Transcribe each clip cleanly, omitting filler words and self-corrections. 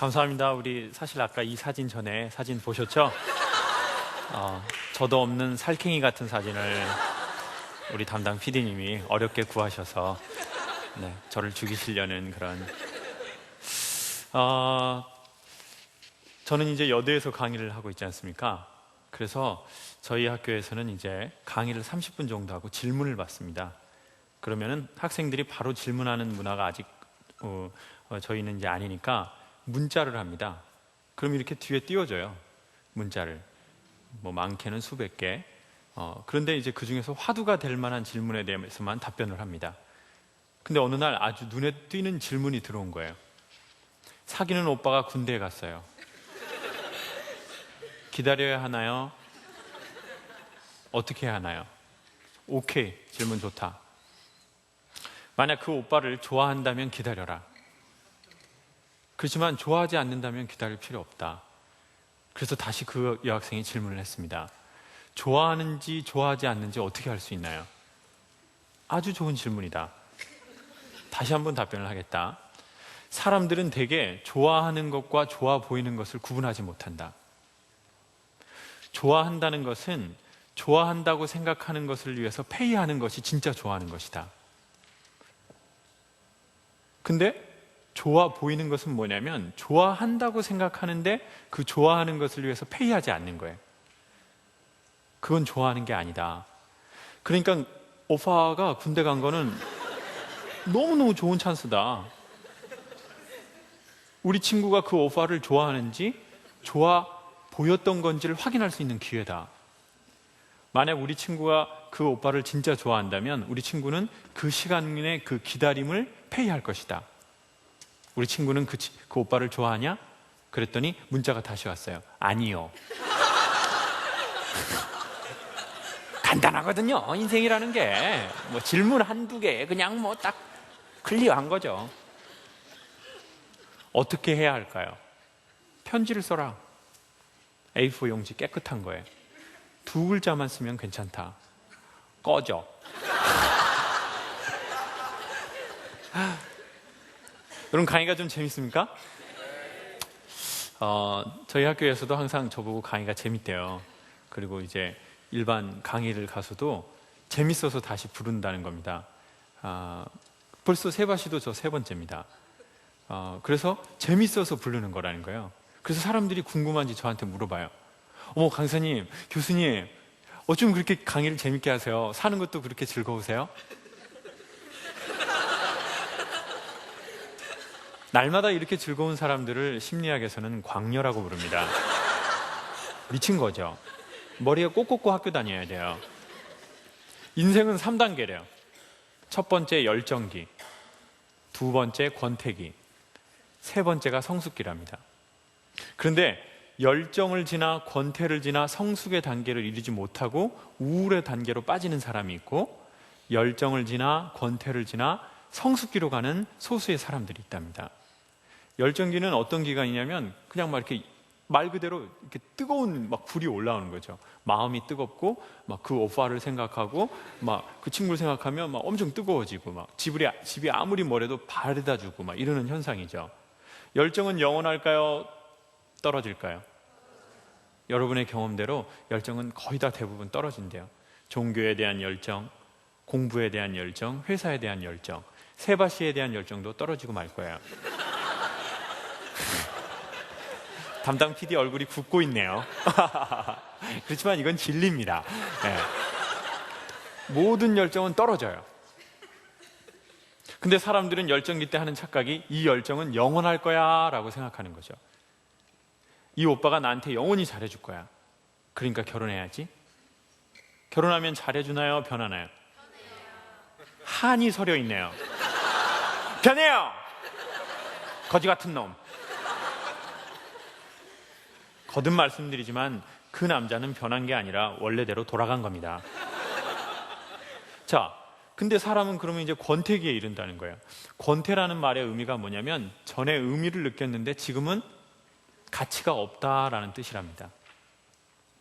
감사합니다. 우리 사실 아까 이 사진 전에 사진 보셨죠? 저도 없는 살쾡이 같은 사진을 우리 담당 PD님이 어렵게 구하셔서 저를 죽이시려는 그런 저는 이제 여대에서 강의를 하고 있지 않습니까? 그래서 저희 학교에서는 이제 강의를 30분 정도 하고 질문을 받습니다. 그러면은 학생들이 바로 질문하는 문화가 아직 저희는 이제 아니니까 문자를 합니다. 그럼 이렇게 뒤에 띄워줘요. 문자를. 뭐 많게는 수백 개. 그런데 이제 그 중에서 화두가 될 만한 질문에 대해서만 답변을 합니다. 근데 어느 날 아주 눈에 띄는 질문이 들어온 거예요. 사귀는 오빠가 군대에 갔어요. 기다려야 하나요? 어떻게 해야 하나요? 오케이, 질문 좋다. 만약 그 오빠를 좋아한다면 기다려라. 그렇지만 좋아하지 않는다면 기다릴 필요 없다. 그래서 다시 그 여학생이 질문을 했습니다. 좋아하는지 좋아하지 않는지 어떻게 알 수 있나요? 아주 좋은 질문이다. 다시 한번 답변을 하겠다. 사람들은 대개 좋아하는 것과 좋아 보이는 것을 구분하지 못한다. 좋아한다는 것은 좋아한다고 생각하는 것을 위해서 페이하는 것이 진짜 좋아하는 것이다. 근데 좋아 보이는 것은 뭐냐면 좋아한다고 생각하는데 그 좋아하는 것을 위해서 페이하지 않는 거예요. 그건 좋아하는 게 아니다. 그러니까 오빠가 군대 간 거는 너무너무 좋은 찬스다. 우리 친구가 그 오빠를 좋아하는지 좋아 보였던 건지를 확인할 수 있는 기회다. 만약 우리 친구가 그 오빠를 진짜 좋아한다면 우리 친구는 그 시간의 그 기다림을 페이할 것이다. 우리 친구는 그 오빠를 좋아하냐? 그랬더니 문자가 다시 왔어요. 아니요. 간단하거든요. 인생이라는 게 뭐 질문 한두 개 그냥 뭐 딱 클리어한 거죠. 어떻게 해야 할까요? 편지를 써라. A4 용지 깨끗한 거예요. 2글자만 쓰면 괜찮다. 꺼져. 여러분, 강의가 좀 재밌습니까? 저희 학교에서도 항상 저보고 강의가 재밌대요. 그리고 이제 일반 강의를 가서도 재밌어서 다시 부른다는 겁니다. 벌써 세바시도 저 3번째입니다. 그래서 재밌어서 부르는 거라는 거예요. 그래서 사람들이 궁금한지 저한테 물어봐요. 어머, 강사님, 교수님, 어쩜 그렇게 강의를 재밌게 하세요? 사는 것도 그렇게 즐거우세요? 날마다 이렇게 즐거운 사람들을 심리학에서는 광녀라고 부릅니다. 미친 거죠. 머리에 꼭 꽂고 학교 다녀야 돼요. 인생은 3단계래요. 첫 번째 열정기, 두 번째 권태기, 세 번째가 성숙기랍니다. 그런데 열정을 지나 권태를 지나 성숙의 단계를 이루지 못하고 우울의 단계로 빠지는 사람이 있고, 열정을 지나 권태를 지나 성숙기로 가는 소수의 사람들이 있답니다. 열정기는 어떤 기간이냐면 그냥 막 이렇게 말 그대로 이렇게 뜨거운 막 불이 올라오는 거죠. 마음이 뜨겁고 막 그 오빠를 생각하고 막 그 친구를 생각하면 막 엄청 뜨거워지고 막 집이 아무리 멀어도 바래다 주고 막 이러는 현상이죠. 열정은 영원할까요? 떨어질까요? 여러분의 경험대로 열정은 거의 다 대부분 떨어진대요. 종교에 대한 열정, 공부에 대한 열정, 회사에 대한 열정, 세바시에 대한 열정도 떨어지고 말 거예요. 담당 PD 얼굴이 붓고 있네요. 그렇지만 이건 진리입니다. 네. 모든 열정은 떨어져요. 근데 사람들은 열정기 때 하는 착각이 이 열정은 영원할 거야 라고 생각하는 거죠. 이 오빠가 나한테 영원히 잘해줄 거야. 그러니까 결혼해야지. 결혼하면 잘해주나요? 변하나요? 한이 서려 있네요. 변해요! 거지 같은 놈. 거듭 말씀드리지만 그 남자는 변한 게 아니라 원래대로 돌아간 겁니다. 자, 근데 사람은 그러면 이제 권태기에 이른다는 거예요. 권태라는 말의 의미가 뭐냐면 전에 의미를 느꼈는데 지금은 가치가 없다라는 뜻이랍니다.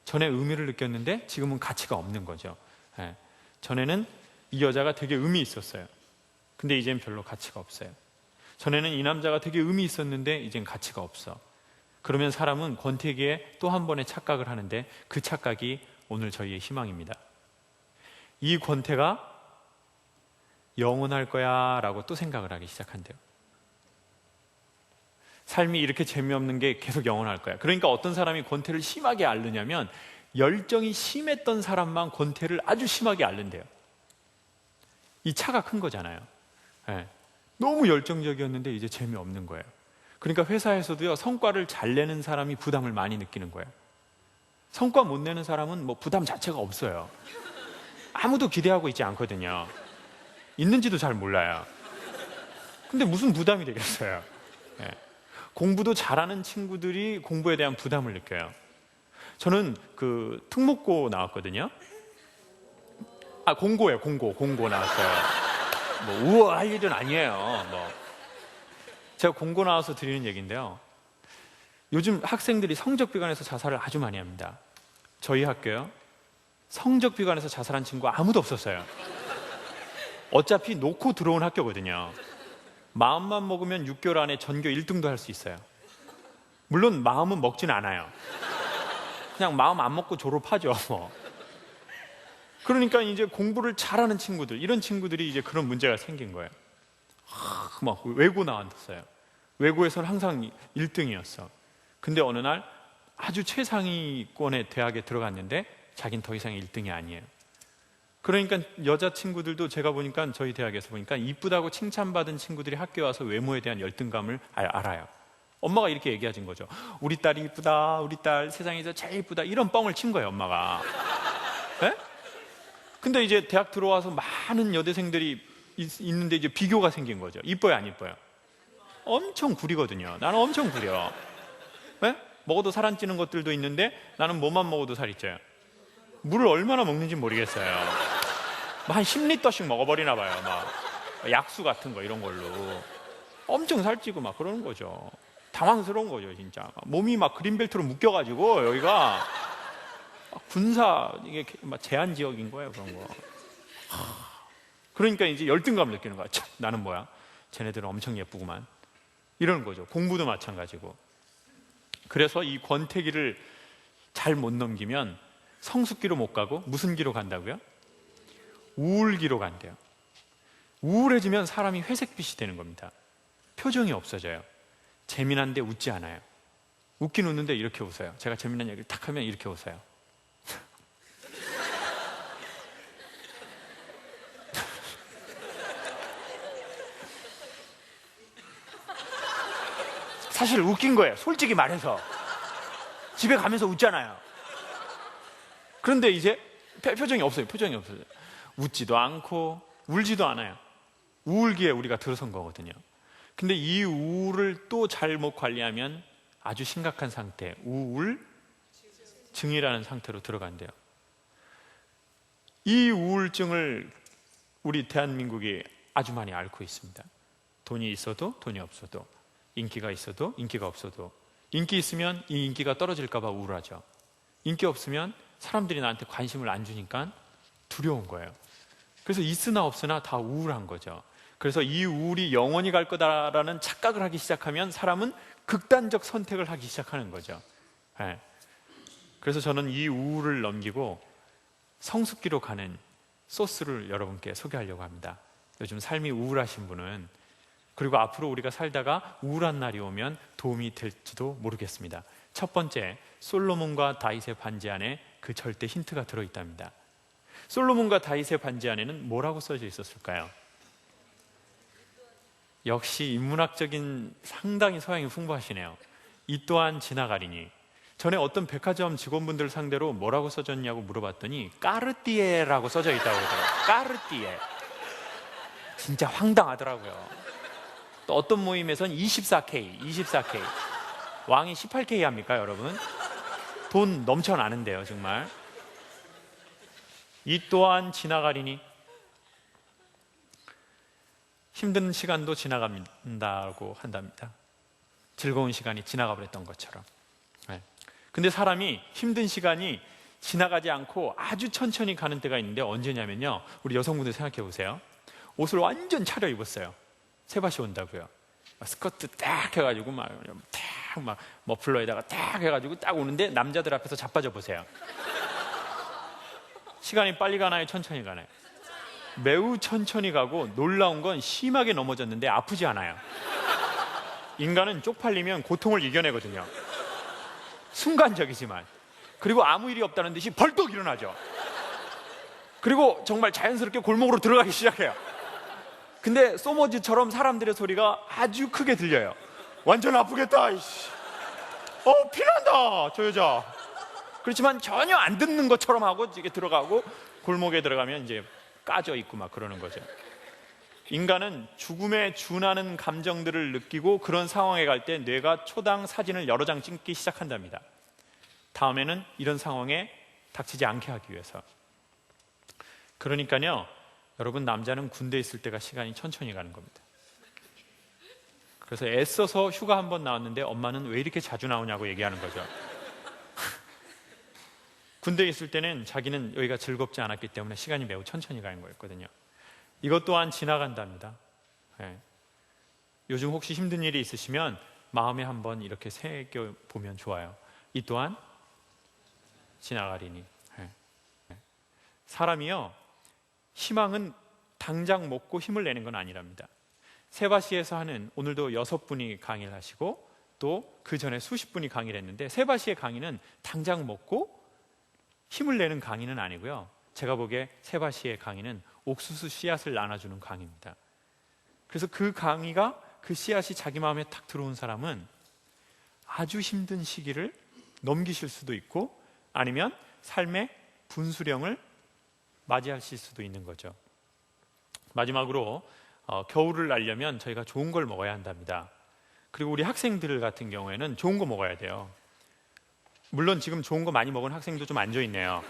전에 의미를 느꼈는데 지금은 가치가 없는 거죠. 예. 전에는 이 여자가 되게 의미 있었어요. 근데 이제는 별로 가치가 없어요. 전에는 이 남자가 되게 의미 있었는데 이젠 가치가 없어. 그러면 사람은 권태기에 또 한 번의 착각을 하는데 그 착각이 오늘 저희의 희망입니다. 이 권태가 영원할 거야 라고 또 생각을 하기 시작한대요. 삶이 이렇게 재미없는 게 계속 영원할 거야. 그러니까 어떤 사람이 권태를 심하게 앓느냐면 열정이 심했던 사람만 권태를 아주 심하게 앓는데요. 이 차가 큰 거잖아요. 네. 너무 열정적이었는데 이제 재미없는 거예요. 그러니까 회사에서도요, 성과를 잘 내는 사람이 부담을 많이 느끼는 거예요. 성과 못 내는 사람은 뭐 부담 자체가 없어요. 아무도 기대하고 있지 않거든요. 있는지도 잘 몰라요. 근데 무슨 부담이 되겠어요. 네. 공부도 잘하는 친구들이 공부에 대한 부담을 느껴요. 저는 그 특목고 나왔거든요. 공고예요. 공고 나왔어요. 뭐 우아할 일은 아니에요. 뭐 제가 공고 나와서 드리는 얘기인데요. 요즘 학생들이 성적 비관에서 자살을 아주 많이 합니다. 저희 학교요, 성적 비관에서 자살한 친구 아무도 없었어요. 어차피 놓고 들어온 학교거든요. 마음만 먹으면 6개월 안에 전교 1등도 할 수 있어요. 물론 마음은 먹진 않아요. 그냥 마음 안 먹고 졸업하죠. 그러니까 이제 공부를 잘하는 친구들, 이런 친구들이 이제 그런 문제가 생긴 거예요. 막 외고 나왔어요. 외고에서는 항상 1등이었어. 근데 어느 날 아주 최상위권의 대학에 들어갔는데 자긴 더 이상 1등이 아니에요. 그러니까 여자 친구들도 제가 보니까 저희 대학에서 보니까 이쁘다고 칭찬받은 친구들이 학교에 와서 외모에 대한 열등감을 알아요. 엄마가 이렇게 얘기하신 거죠. 우리 딸이 이쁘다, 우리 딸 세상에서 제일 이쁘다, 이런 뻥을 친 거예요, 엄마가. 네? 근데 이제 대학 들어와서 많은 여대생들이 있는데 이제 비교가 생긴 거죠. 이뻐요, 안 이뻐요? 엄청 구리거든요. 나는 엄청 구려. 네? 먹어도 살 안 찌는 것들도 있는데 나는 뭐만 먹어도 살이 쪄요. 물을 얼마나 먹는지 모르겠어요. 한 10리터씩 먹어버리나 봐요. 막 약수 같은 거 이런 걸로 엄청 살찌고 막 그러는 거죠. 당황스러운 거죠, 진짜. 몸이 막 그린벨트로 묶여가지고 여기가 군사 이게 막 제한 지역인 거예요, 그런 거. 그러니까 이제 열등감을 느끼는 거야. 참, 나는 뭐야? 쟤네들은 엄청 예쁘구만. 이러는 거죠. 공부도 마찬가지고. 그래서 이 권태기를 잘 못 넘기면 성숙기로 못 가고 무슨 기로 간다고요? 우울기로 간대요. 우울해지면 사람이 회색빛이 되는 겁니다. 표정이 없어져요. 재미난데 웃지 않아요. 웃긴 웃는데 이렇게 웃어요. 제가 재미난 얘기를 탁 하면 이렇게 웃어요. 사실 웃긴 거예요. 솔직히 말해서. 집에 가면서 웃잖아요. 그런데 이제 표정이 없어요. 표정이 없어요. 웃지도 않고 울지도 않아요. 우울기에 우리가 들어선 거거든요. 근데 이 우울을 또 잘못 관리하면 아주 심각한 상태, 우울증이라는 상태로 들어간대요. 이 우울증을 우리 대한민국이 아주 많이 앓고 있습니다. 돈이 있어도 돈이 없어도, 인기가 있어도 인기가 없어도, 인기 있으면 이 인기가 떨어질까 봐 우울하죠. 인기 없으면 사람들이 나한테 관심을 안 주니까 두려운 거예요. 그래서 있으나 없으나 다 우울한 거죠. 그래서 이 우울이 영원히 갈 거다라는 착각을 하기 시작하면 사람은 극단적 선택을 하기 시작하는 거죠. 네. 그래서 저는 이 우울을 넘기고 성숙기로 가는 소스를 여러분께 소개하려고 합니다. 요즘 삶이 우울하신 분은, 그리고 앞으로 우리가 살다가 우울한 날이 오면 도움이 될지도 모르겠습니다. 첫 번째, 솔로몬과 다윗의 반지 안에 그 절대 힌트가 들어있답니다. 솔로몬과 다윗의 반지 안에는 뭐라고 써져 있었을까요? 역시 인문학적인 상당히 소양이 풍부하시네요. 이 또한 지나가리니. 전에 어떤 백화점 직원분들 상대로 뭐라고 써졌냐고 물어봤더니 까르띠에라고 써져 있다고 그러더라고요. 까르띠에. 진짜 황당하더라고요. 또 어떤 모임에선 24K. 왕이 18K 합니까, 여러분? 돈 넘쳐나는데요, 정말. 이 또한 지나가리니. 힘든 시간도 지나간다고 한답니다. 즐거운 시간이 지나가 버렸던 것처럼. 네. 근데 사람이 힘든 시간이 지나가지 않고 아주 천천히 가는 때가 있는데 언제냐면요, 우리 여성분들 생각해 보세요. 옷을 완전 차려입었어요. 새밭이 온다고요. 스커트 딱 해가지고 막 머플러에다가 딱 해가지고 딱 오는데 남자들 앞에서 자빠져 보세요. 시간이 빨리 가나요? 천천히 가나요? 매우 천천히 가고, 놀라운 건 심하게 넘어졌는데 아프지 않아요. 인간은 쪽팔리면 고통을 이겨내거든요. 순간적이지만. 그리고 아무 일이 없다는 듯이 벌떡 일어나죠. 그리고 정말 자연스럽게 골목으로 들어가기 시작해요. 근데 소머즈처럼 사람들의 소리가 아주 크게 들려요. 완전 아프겠다. 이씨. 피난다 저 여자. 그렇지만 전혀 안 듣는 것처럼 하고 이게 들어가고, 골목에 들어가면 이제 까져 있고 막 그러는 거죠. 인간은 죽음에 준하는 감정들을 느끼고 그런 상황에 갈 때 뇌가 초당 사진을 여러 장 찍기 시작한답니다. 다음에는 이런 상황에 닥치지 않게 하기 위해서. 그러니까요, 여러분, 남자는 군대에 있을 때가 시간이 천천히 가는 겁니다. 그래서 애써서 휴가 한 번 나왔는데 엄마는 왜 이렇게 자주 나오냐고 얘기하는 거죠. 군대에 있을 때는 자기는 여기가 즐겁지 않았기 때문에 시간이 매우 천천히 가는 거였거든요. 이것 또한 지나간답니다. 네. 요즘 혹시 힘든 일이 있으시면 마음에 한번 이렇게 새겨보면 좋아요. 이 또한 지나가리니. 네. 사람이요, 희망은 당장 먹고 힘을 내는 건 아니랍니다. 세바시에서 하는, 오늘도 6분이 강의를 하시고 또 그 전에 수십 분이 강의를 했는데, 세바시의 강의는 당장 먹고 힘을 내는 강의는 아니고요, 제가 보기에 세바시의 강의는 옥수수 씨앗을 나눠주는 강의입니다. 그래서 그 강의가, 그 씨앗이 자기 마음에 탁 들어온 사람은 아주 힘든 시기를 넘기실 수도 있고, 아니면 삶의 분수령을 맞이하실 수도 있는 거죠. 마지막으로 겨울을 날려면 저희가 좋은 걸 먹어야 한답니다. 그리고 우리 학생들 같은 경우에는 좋은 거 먹어야 돼요. 물론 지금 좋은 거 많이 먹은 학생도 좀 앉아있네요.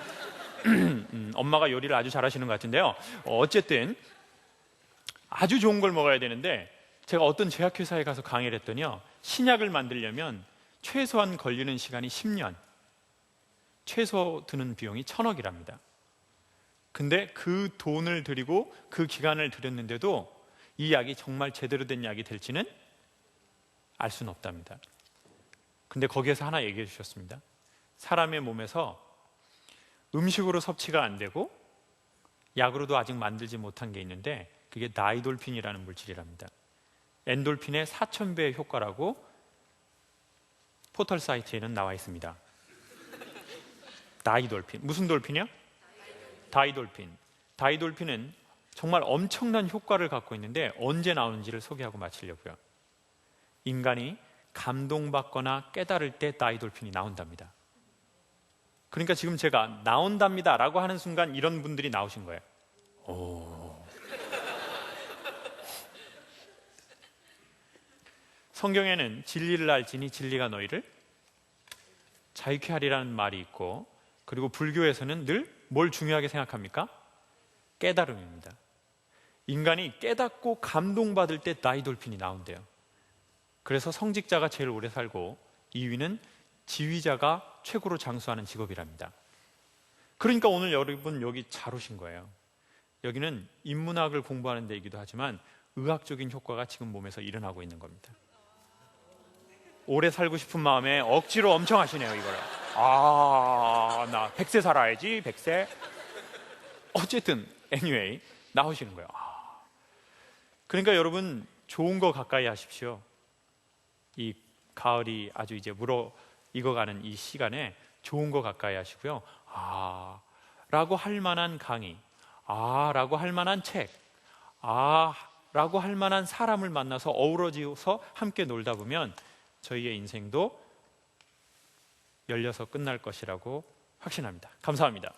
엄마가 요리를 아주 잘하시는 것 같은데요. 어쨌든 아주 좋은 걸 먹어야 되는데, 제가 어떤 제약회사에 가서 강의를 했더니요, 신약을 만들려면 최소한 걸리는 시간이 10년, 최소 드는 비용이 1,000억이랍니다. 근데 그 돈을 들이고 그 기간을 들였는데도 이 약이 정말 제대로 된 약이 될지는 알 수는 없답니다. 근데 거기에서 하나 얘기해 주셨습니다. 사람의 몸에서 음식으로 섭취가 안 되고 약으로도 아직 만들지 못한 게 있는데, 그게 나이돌핀이라는 물질이랍니다. 엔돌핀의 4,000배의 효과라고 포털 사이트에는 나와 있습니다. 나이돌핀. 무슨 돌핀이요? 다이돌핀. 다이돌핀은 정말 엄청난 효과를 갖고 있는데 언제 나오는지를 소개하고 마치려고요. 인간이 감동받거나 깨달을 때 다이돌핀이 나온답니다. 그러니까 지금 제가 나온답니다 라고 하는 순간 이런 분들이 나오신 거예요. 성경에는 진리를 알지니 진리가 너희를 자유케 하리라는 말이 있고, 그리고 불교에서는 늘 뭘 중요하게 생각합니까? 깨달음입니다. 인간이 깨닫고 감동받을 때 다이돌핀이 나온대요. 그래서 성직자가 제일 오래 살고 2위는 지휘자가 최고로 장수하는 직업이랍니다. 그러니까 오늘 여러분 여기 잘 오신 거예요. 여기는 인문학을 공부하는 데이기도 하지만 의학적인 효과가 지금 몸에서 일어나고 있는 겁니다. 오래 살고 싶은 마음에 억지로 엄청 하시네요, 이거를. 나 100세 살아야지, 100세. 어쨌든 anyway 나오시는 거예요. 그러니까 여러분, 좋은 거 가까이 하십시오. 이 가을이 아주 이제 물어 익어가는 이 시간에 좋은 거 가까이 하시고요. 라고 할 만한 강의, 라고 할 만한 책, 라고 할 만한 사람을 만나서 어우러져서 함께 놀다 보면 저희의 인생도 열려서 끝날 것이라고 확신합니다. 감사합니다.